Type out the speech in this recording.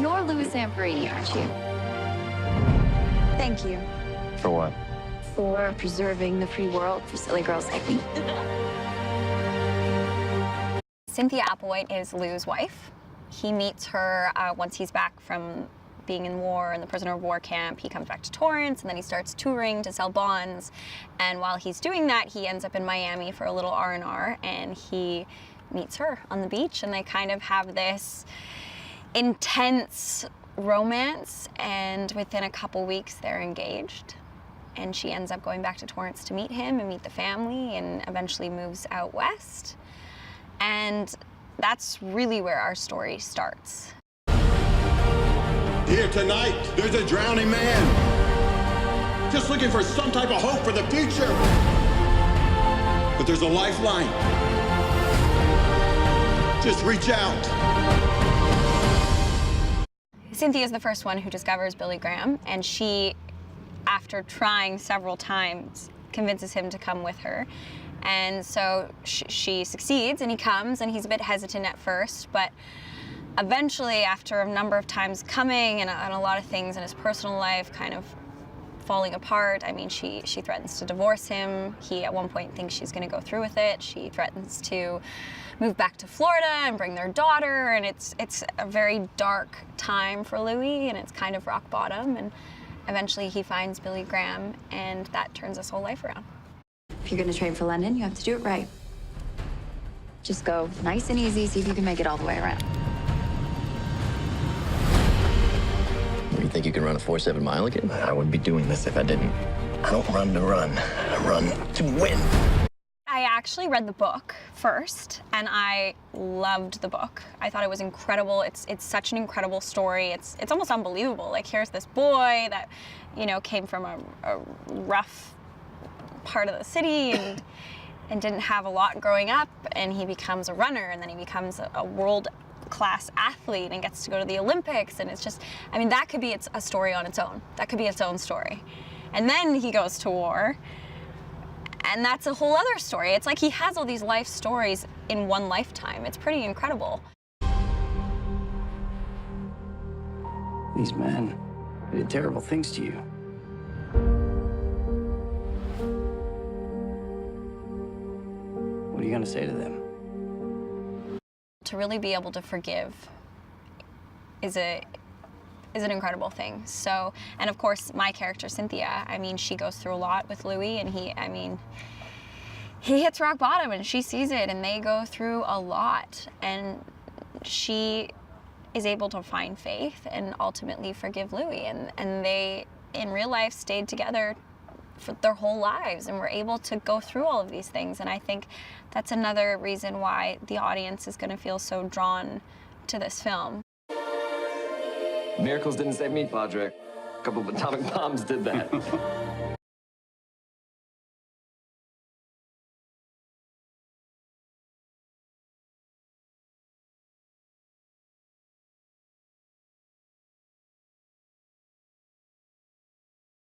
You're Louis Zamperini, aren't you? Thank you. For what? For preserving the free world for silly girls like me. Cynthia Applewhite is Lou's wife. He meets her once he's back from being in war in the prisoner of war camp. He comes back to Torrance, and then he starts touring to sell bonds. And while he's doing that, he ends up in Miami for a little R&R, and he meets her on the beach, and they kind of have this intense romance, and within a couple weeks they're engaged. And she ends up going back to Torrance to meet him and meet the family, and eventually moves out west. And that's really where our story starts. Here tonight, there's a drowning man. Just looking for some type of hope for the future. But there's a lifeline. Just reach out. Cynthia is the first one who discovers Billy Graham, and she, after trying several times, convinces him to come with her. And so she succeeds, and he comes, and he's a bit hesitant at first, but eventually, after a number of times coming and a lot of things in his personal life kind of falling apart, I mean, she threatens to divorce him. He, at one point, thinks she's going to go through with it. She threatens to move back to Florida and bring their daughter, and it's a very dark time for Louis, and it's kind of rock bottom. And eventually, he finds Billy Graham, and that turns his whole life around. If you're going to trade for London, you have to do it right. Just go nice and easy, see if you can make it all the way around. You think you can run a 4.7 mile again? I wouldn't be doing this if I didn't. I don't run to run. I run to win. I actually read the book first, and I loved the book. I thought it was incredible. It's such an incredible story. It's almost unbelievable. Like, here's this boy that, you know, came from a rough part of the city and didn't have a lot growing up, and he becomes a runner, and then he becomes a world-class athlete and gets to go to the Olympics, and it's just, I mean, that could be a story on its own. That could be its own story. And then he goes to war, and that's a whole other story. It's like he has all these life stories in one lifetime. It's pretty incredible. These men did terrible things to you. What are you gonna say to them? To really be able to forgive is an incredible thing. So, and of course, my character, Cynthia, I mean, she goes through a lot with Louis, and he hits rock bottom, and she sees it, and they go through a lot, and she is able to find faith and ultimately forgive Louis, and they, in real life, stayed together for their whole lives, and were able to go through all of these things. And I think that's another reason why the audience is going to feel so drawn to this film. Miracles didn't save me, Padre. A couple of atomic bombs did that.